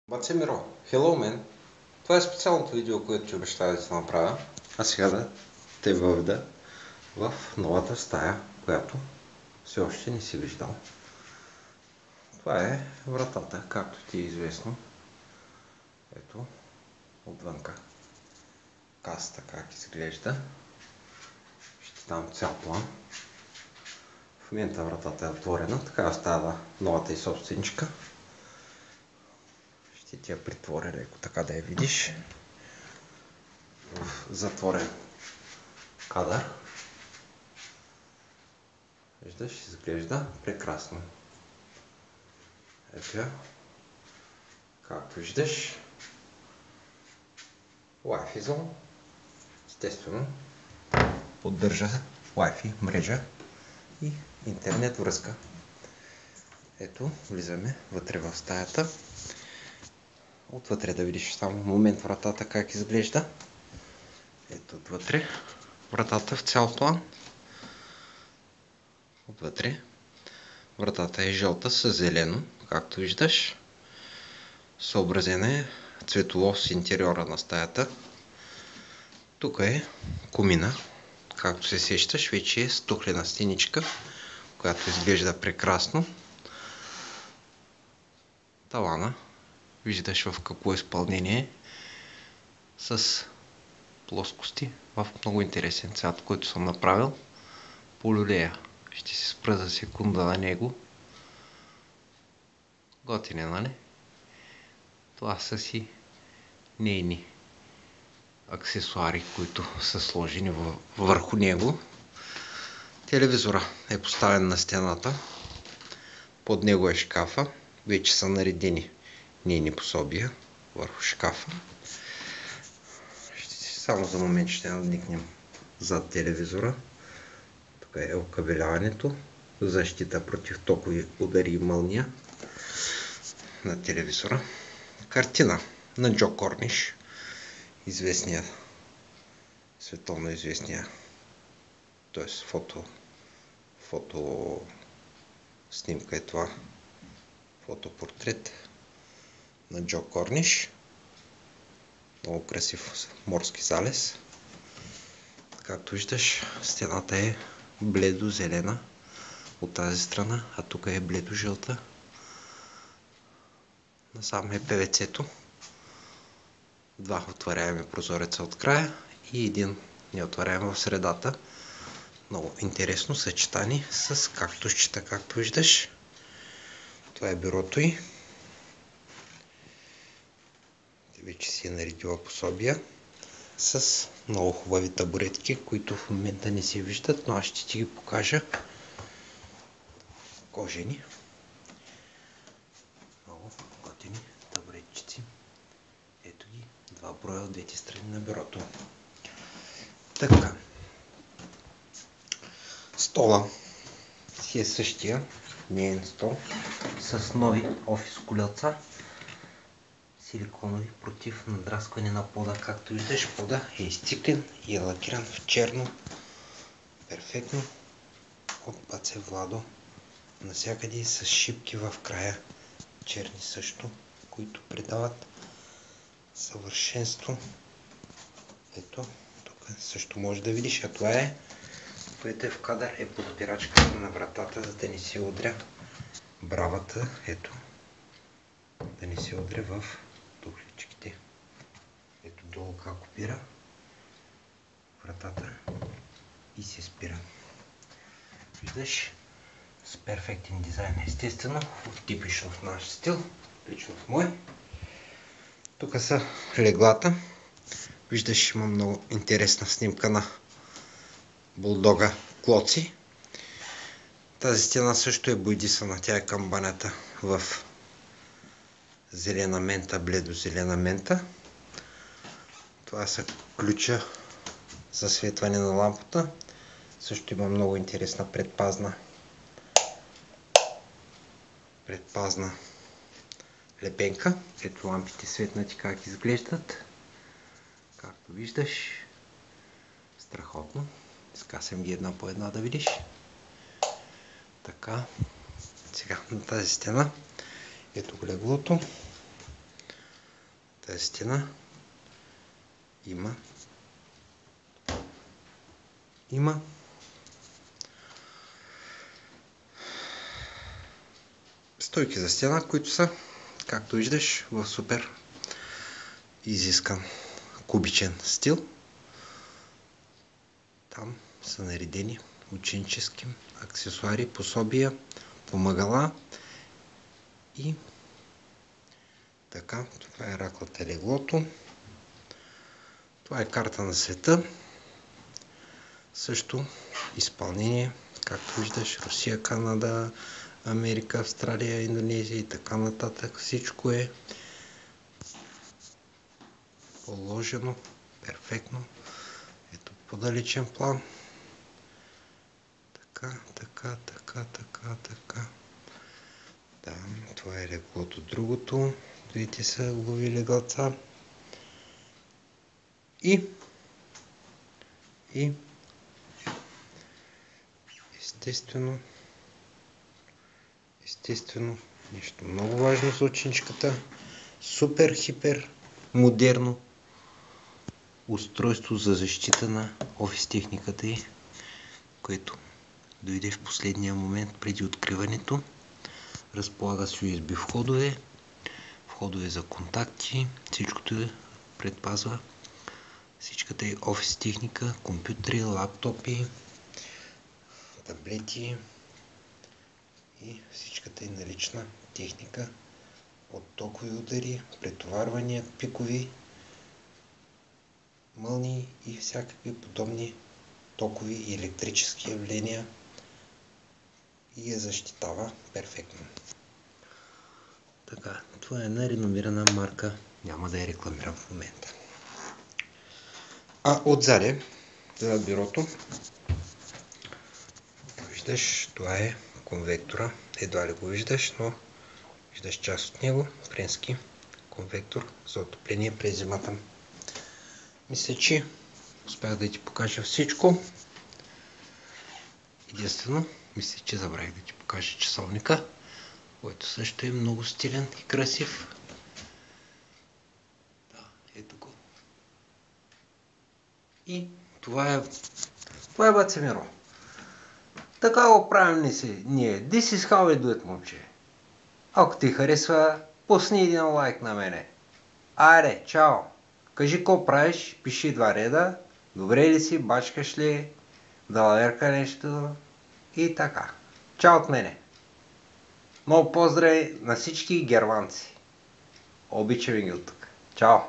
Баце Миро, hello man! Това е специалното видео, което ти обещава да ти направя. А сега да те въведа в новата стая, която все още не си виждал. Това е вратата, както ти е известно. Ето, отвънка. Касата как изглежда. Ще дам цял план. В момента вратата е отворена, така остава новата и собственичка. Ще ти я притворя леко, така да я видиш. В затворен кадър. Виждаш, изглежда прекрасно. Ето я. Както виждаш, Wi-Fi зона. Естествено, поддържа Wi-Fi мрежа и интернет връзка. Ето, влизаме вътре в стаята. Отвътре да видиш само момент вратата как изглежда. Ето отвътре. Вратата в цял план. Отвътре. Вратата е жълта с зелено, както виждаш. Съобразена е цветово с интериора на стаята. Тук е комина. Както се сещаш, вече е стуклена стеничка, която изглежда прекрасно. Тавана. Виждаш в какво изпълнение с плоскости в много интересен цвят, който съм направил по люлея. Ще се спра за секунда на него. Готин е, нали? Това са си нейни аксесуари, които са сложени върху него. Телевизора е поставен на стената. Под него е шкафа. Вече са наредени нейни пособия върху шкафа. Само за момент ще надникнем зад телевизора. Тук е окабеляването. Защита против токови удари и мълния на телевизора. Картина на Джо Корниш. Известния, световно известния, т.е. фото снимка е това. Фотопортрет на Джо Корниш. Много красив морски залез. Както виждаш, стената е бледо-зелена от тази страна, а тук е бледо-жълта. Насам е ПВЦ-то. Два отваряеми прозореца от края и един неотваряем в средата. Много интересно съчетани с кактусчета, както виждаш. Това е бюрото й. Вече си е наредила пособия с много хубави табуретки, които в момента не се виждат, но аз ще ти ги покажа. Кожени. Много готини табуретчици. Ето ги, два броя от двете страни на бюрото. Така. Стола си е същия, неен стол, с нови офис колелца. Силиконови против надраскване на пода. Както виждаш, пода е изциклен и е лакиран в черно. Перфектно. От Баце Владо. Насякъде с шипки в края. Черни също, които придават съвършенство. Ето, тук също може да видиш, а това е, което е в кадър, е подпирачката на вратата, за да не се удря бравата. Ето, да не се удря в тухличките. Ето долу как опира вратата и се спира. Виждаш, с перфектен дизайн, естествено, типично в наш стил, лично в мой. Тук са леглата. Виждаш, има много интересна снимка на булдога Клоци. Тази стена също е бойдисана, тя е камбанята в зелена мента, бледо-зелена мента. Това са ключа за светване на лампата. Също има много интересна предпазна лепенка. Ето лампите светнати как изглеждат. Както виждаш, страхотно. Скасям ги една по една да видиш. Така, сега на тази стена ето го леглото. тази стена има стойки за стена, които са, както виждаш, в супер изискан кубичен стил. Там са наредени ученически аксесуари, пособия, помагала и така. Това е раклата, леглото. Това е карта на света. Също изпълнение, както виждаш, Русия, Канада, Америка, Австралия, Индонезия и така нататък. Всичко е положено перфектно. Ето по-далечен план. Така. Да, това е леглото. Другото. Двете са глави леглаца. И естествено, нещо много важно за ученичката. Супер хипер модерно устройство за защита на офис техниката й, което дойде в последния момент преди откриването. Разполага с USB входове за контакти, всичкото предпазва всичката и офис техника, компютри, лаптопи, таблети и всичката и налична техника от токови удари, претоварвания, пикови, мълнии и всякакви подобни токови и електрически явления и я защитава перфектно. Така, това е една реномирана марка, няма да я рекламирам в момента. А отзаде, зад бюрото, виждаш, това е конвектора. Едва ли го виждаш, но виждаш част от него. Френски конвектор за отопление през зимата. Мисля, че успях да ти покажа всичко. Единствено, мисля, че забравих да ти покажа часовника, който също е много стилен и красив. Да, ето го. И това е Бацемиро. Така го правим ние. This is how we do it, момче. Ако ти харесва, пусни един лайк на мене. Айде, чао! Кажи какво правиш, пиши 2 реда, добре ли си, бачкаш ли, далаверка нещо и така. Чао от мене! Много поздрави на всички германци. Обичам ги от тук. Чао!